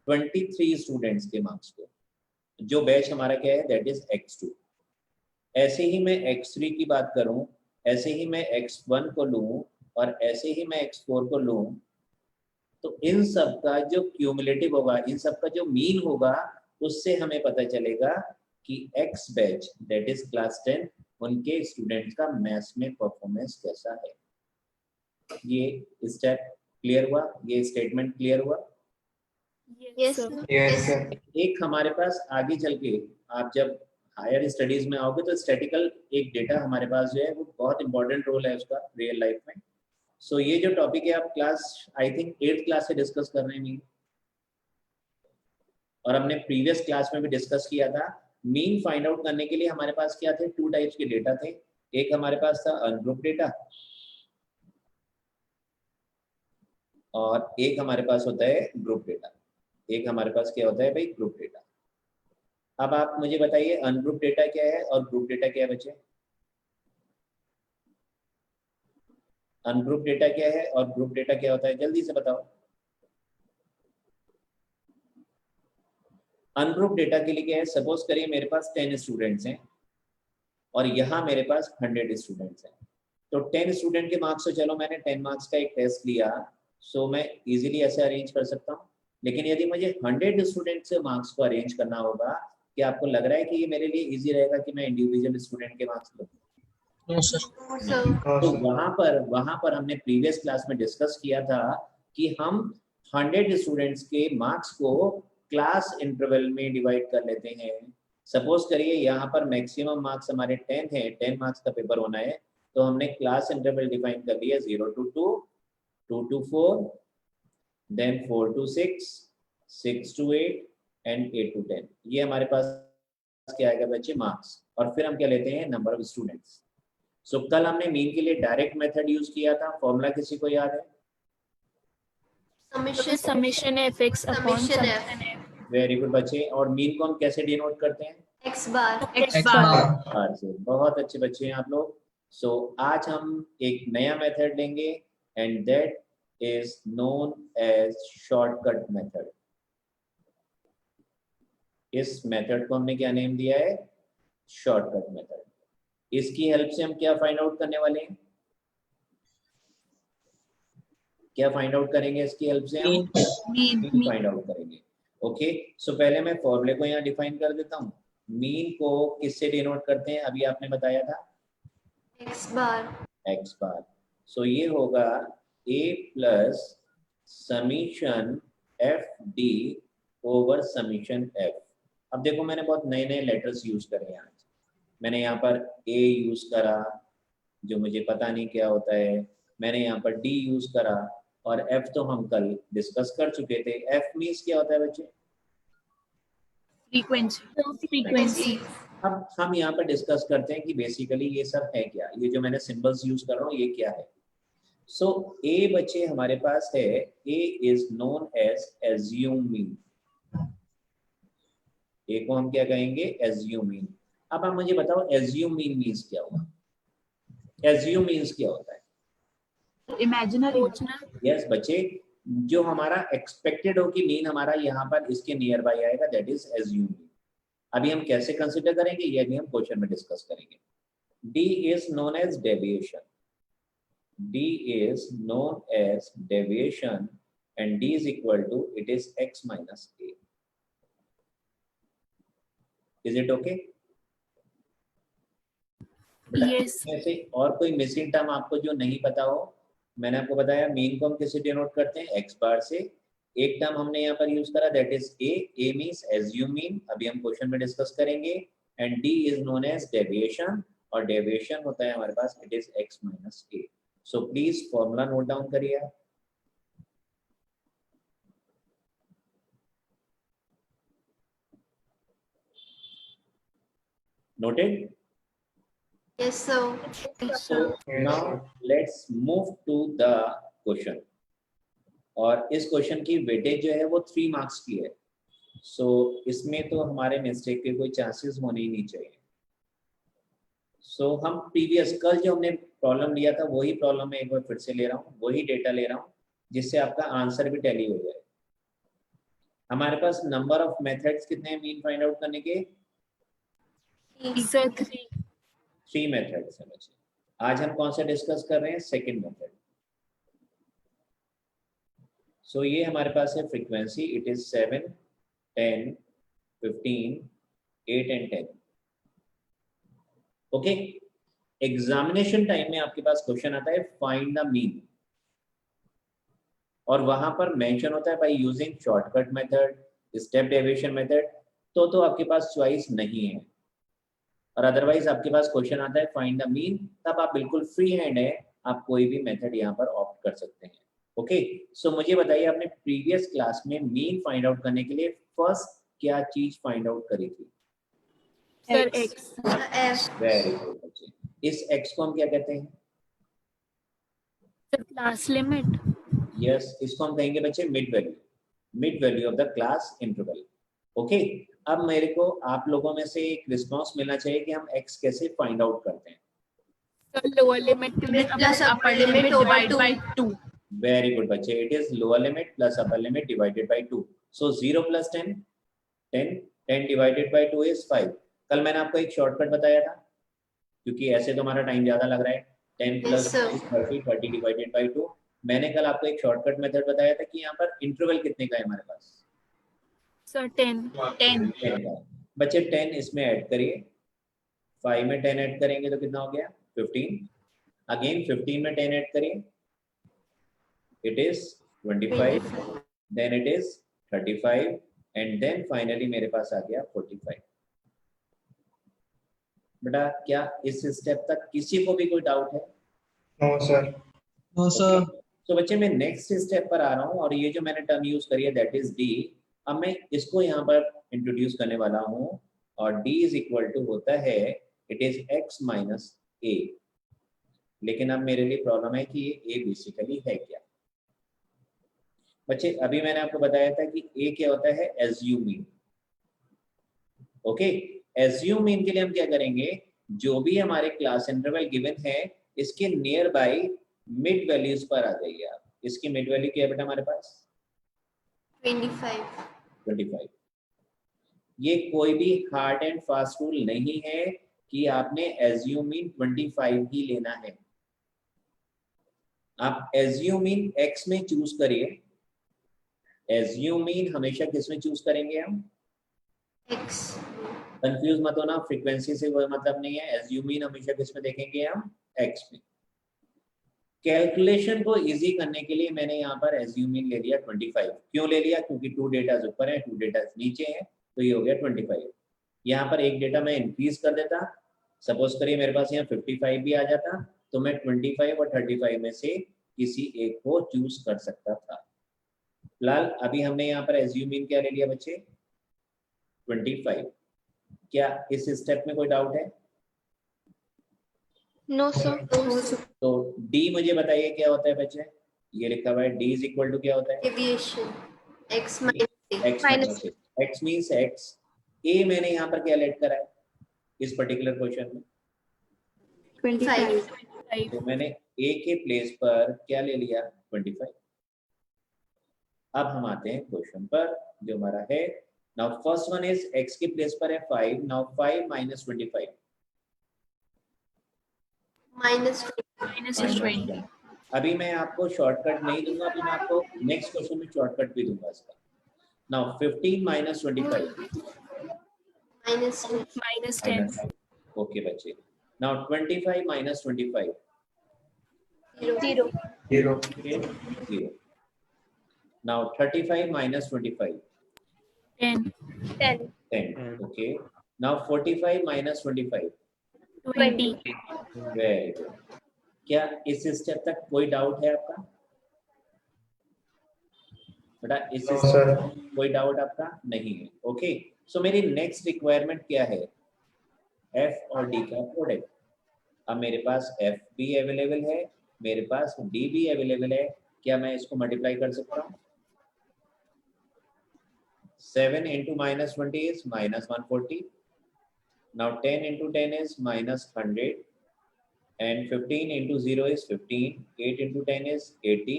23 students के marks को। जो बैच हमारा क्या है, दैट इज x2। ऐसे ही मैं x3 की बात करूं, ऐसे ही मैं x1 को लूं और ऐसे ही मैं x4 को लूं, तो इन सब का जो क्यूमुलेटिव होगा, इन सब का जो मीन होगा, उससे हमें पता चलेगा कि x batch that is class 10 उनके स्टूडेंट्स का मैथ्स में परफॉर्मेंस कैसा है। ये स्टेप क्लियर हुआ, ये स्टेटमेंट क्लियर हुआ। Yes sir. एक हमारे पास आगे चल के आप जब हायर स्टडीज में आओगे तो स्टैटिकल एक डेटा हमारे पास जो है वो बहुत इंपॉर्टेंट रोल है उसका रियल लाइफ में। सो ये जो टॉपिक है आप class I think 8th class से डिस्कस कर रहे हैं, और हमने प्रीवियस क्लास में भी डिस्कस किया था। मीन फाइंड आउट करने के लिए हमारे पास क्या थे, 2 टाइप्स के डेटा थे। एक हमारे पास था अनग्रुप डेटा और एक हमारे पास होता है ग्रुप डेटा। एक हमारे पास क्या होता है भाई, ग्रुप डेटा। अब आप मुझे बताइए अनग्रुप डेटा क्या है और ग्रुप डेटा क्या है बच्चे। अनग्रुप डेटा क्या है और ग्रुप डेटा क्या होता है, जल्दी से बताओ। अनग्रुप डेटा के लिए क्या है, सपोज करिए मेरे पास 10 स्टूडेंट्स हैं और यहाँ मेरे पास 100 स्टूडेंट्स हैं। तो 10 स्टूडेंट के मार्क्स, तो चलो मैंने 10 मार्क्स का एक टेस्ट लिया, सो मैं इजीली ऐसे अरेंज कर सकता हूँ। लेकिन यदि मुझे 100 स्टूडेंट से मार्क्स को अरेंज करना होगा, क्या आपको लग रहा है कि ये मेरे लिए इजी रहेगा कि मैं इंडिविजुअल स्टूडेंट के मार्क्स लूँ? No sir. तो वहां पर हमने प्रीवियस क्लास में डिस्कस किया था कि हम 100 स्टूडेंट्स के मार्क्स को क्लास इंटरवल में डिवाइड कर लेते हैं। सपोज करिए यहाँ पर मैक्सिमम मार्क्स हमारे 10 है, 10 मार्क्स का पेपर होना है, तो हमने क्लास इंटरवल डिफाइन कर लिया 0 to 2, 2 to 4, then 4 to 6, 6 to 8 and 8 to 10। ये हमारे पास क्या आएगा बच्चे, मार्क्स। और फिर हम क्या लेते हैं, नंबर ऑफ स्टूडेंट्स। सो कल हमने मीन के लिए डायरेक्ट मेथड यूज किया था, फॉर्मूला किसी को याद है? Summation F x upon summation F. Very good बच्चे। और मीन को हम कैसे डिनोट करते हैं? एक्स बार। बार से। बहुत अच्छे बच्चे हैं आप लोग। सो आज हम एक नया मेथड लेंगे and that is known as shortcut method. इस मेथड को हमने क्या नेम दिया है, शॉर्टकट मेथड। इसकी हेल्प से हम क्या फाइंड आउट करने वाले हैं, क्या फाइंड आउट करेंगे इसकी हेल्प से? हम मीन फाइंड आउट करेंगे। ओके, सो पहले मैं फॉर्मूले को यहाँ डिफाइन कर देता हूँ। मीन को किससे डिनोट करते हैं, अभी आपने बताया था, एक्स बार। एक्स बार। सो ये होगा a plus summation F D over summation F. अब देखो मैंने बहुत नए नए लेटर्स यूज करे हैं आज। मैंने यहाँ पर a यूज करा जो मुझे पता नहीं क्या होता है, मैंने यहाँ पर d यूज करा, और f तो हम कल डिस्कस कर चुके थे। f मीन्स क्या होता है बच्चे? फ्रीक्वेंसी। अब हम यहाँ पर डिस्कस करते हैं कि बेसिकली ये सब है क्या, ये जो मैंने सिंबल्स यूज कर रहा हूँ ये क्या है। सो a बच्चे हमारे पास है, a is known as assume mean. a को हम क्या कहेंगे, एज्यूम मीन। अब आप मुझे बताओ एज्यूम मीन मीन्स क्या हुआ, एज्यूम मीन्स क्या होता है? इमेजिनरी। यस बच्चे, जो हमारा एक्सपेक्टेड हो कि मीन हमारा यहाँ पर इसके नियर बाई आएगा, दैट इज एज्यूम मीन। अभी हम कैसे कंसिडर करेंगे ये अभी हम क्वेश्चन में डिस्कस करेंगे। d is known as deviation. d is known as deviation and d is equal to it is x minus a. Is it okay? Yes. ऐसे और कोई मिसिंग टर्म आपको जो नहीं पता हो? मैंने आपको बताया मीन को हम किससे डिनोट करते हैं, एक्स बार से। एक टर्म हमने यहाँ पर यूज करा that is A means assumed mean, अभी हम क्वेश्चन में डिस्कस करेंगे। And D is known as deviation, और डेविएशन होता है हमारे पास it is X minus A. So please formula note down करिए। Noted? Yes sir. So now let's move to the question। और इस क्वेश्चन की वेटेज जो है वो 3 मार्क्स की है। सो इसमें तो हमारे मिस्टेक के कोई चांसेस होने ही नहीं चाहिए। सो हम प्रीवियस कल जो हमने प्रॉब्लम लिया था वही प्रॉब्लम में एक बार फिर से ले रहा हूँ, वही डेटा ले रहा हूँ जिससे आपका आंसर भी टैली हो जाए। हमारे पास नंबर ऑफ मेथड्स कितने हैं मीन फाइंड आउट करने के? Sir, 3. 3 मेथड्स हैं बच्चे। आज हम कौन सा डिस्कस कर रहे हैं? Second method. सो ये हमारे पास है frequency, it is 7, 10, 15, 8 and 10। Okay, examination time में आपके पास क्वेश्चन आता है फाइंड द मीन, और वहां पर मेंशन होता है by using shortcut method, step deviation method, तो आपके पास चॉइस नहीं है। और अदरवाइज आपके पास क्वेश्चन आता है फाइंड द मीन, तब आप बिल्कुल फ्री हैंड है, आप कोई भी मेथड यहाँ पर ऑप्ट कर सकते हैं। ओके, सो मुझे बताइए आपने प्रीवियस क्लास में मीन फाइंड आउट करने के लिए फर्स्ट क्या चीज फाइंड आउट करी थी? Sir, X. वेरी गुड बच्चे। इस x को हम क्या कहते हैं? Sir, class limit. यस, इसको हम कहेंगे बच्चे mid value of the class interval. Okay, अब मेरे को आप लोगों में से एक रिस्पांस मिलना चाहिए कि हम x कैसे फाइंड आउट करते हैं। Sir, lower limit plus upper limit divided by 2. Very good बच्चे, it is lower limit plus upper limit divided by 2। So 0 plus 10, 10, 10 divided by 2 is 5। कल मैंने आपको एक शॉर्टकट बताया था, क्योंकि ऐसे तो हमारा टाइम ज्यादा लग रहा है। 10 प्लस 30, 30 डिवाइडेड बाय 2। मैंने कल आपको एक शॉर्टकट मेथड बताया था कि यहाँ पर इंटरवल कितने का है हमारे पास? Sir, 10. 10. 10 का। बच्चे 10 इसमें ऐड करिए, 5 में 10 ऐड करेंगे तो कितना हो गया? 15। अगेन 15 में 10 ऐड करिए, it is 25, then it is 35, and then finally मेरे पास आ गया 45। बेटा क्या इस स्टेप तक किसी को भी कोई डाउट है? No sir. No sir. तो बच्चे मैं नेक्स्ट स्टेप पर आ रहा हूँ, और ये जो मैंने टर्म यूज करी है दैट इज डी। अब मैं इसको यहाँ पर इंट्रोड्यूस करने वाला हूँ, और d इज इक्वल टू होता है इट इज x माइनस ए। लेकिन अब मेरे लिए प्रॉब्लम है कि ये a बेसिकली है क्या? बच्चे अभी मैंने आपको बताया था कि ए क्या होता है? Assume mean. Okay, assume mean के लिए हम क्या करेंगे, जो भी हमारे क्लास इंटरवल गिवन है इसके नियर बाय मिड वैल्यूज पर आ जाइए आप। इसकी मिड वैल्यू क्या है बेटा हमारे पास? 25। ये कोई भी हार्ड एंड फास्ट रूल नहीं है कि आपने एज्यूम मीन 25 ही लेना है। आप एज्यूम मीन एक्स में चूज करिए। एज्यूम मीन हमेशा किस में चूज करेंगे हम? x। कंफ्यूज मत होना, फ्रीक्वेंसी से कोई मतलब नहीं है। एज्यूम मीन हमेशा किस में देखेंगे हम? x में। कैलकुलेशन को इजी करने के लिए मैंने यहाँ पर एज्यूम मीन ले लिया 25। क्यों ले लिया? क्योंकि 2 डेटा ऊपर है, 2 डेटा नीचे है, तो ये हो गया 25। यहाँ पर एक डेटा मैं इंक्रीज कर देता, सपोज करिए मेरे पास यहाँ 55 भी आ जाता, तो मैं 25 और 35 में से किसी एक को चूज कर सकता था। फिलहाल अभी हमने यहाँ पर एज्यूम मीन क्या ले लिया बच्चे? 25। क्या इस स्टेप में कोई डाउट है? No sir. तो d मुझे बताइए क्या होता है बच्चे? ये लिखा हुआ है d इज इक्वल टू क्या होता है? Deviation x x means x। a मैंने यहाँ पर क्या लेट करा है इस पर्टिकुलर क्वेश्चन में? 25। तो मैंने a के प्लेस पर क्या ले लिया? 25। अब हम आते हैं क्वेश्चन पर जो हमारा है। Now first one is x के प्लेस पर है 5। Now 5 minus 25 -20। अभी मैं आपको शॉर्टकट नहीं दूंगा, अभी मैं आपको नेक्स्ट क्वेश्चन में शॉर्टकट भी दूंगा इसका। Now 15 minus 25 -10। ओके बच्चे। Now 25 minus 25 0। 0। Now 35 minus 25 10 okay. Now 45 minus 25 20। Very good. क्या इस स्टेप तक कोई डाउट है आपका बेटा? इस स्टेप तक कोई डाउट आपका नहीं है? ओके, सो मेरी नेक्स्ट रिक्वायरमेंट क्या है? f और d का प्रोडक्ट। अब मेरे पास f भी अवेलेबल है, मेरे पास d भी अवेलेबल है। क्या मैं इसको मल्टीप्लाई कर सकता हूँ? 7 into minus 20 is minus 140. Now 10 into 10 is minus 100. And 15 into 0 is 15. 8 into 10 is 80.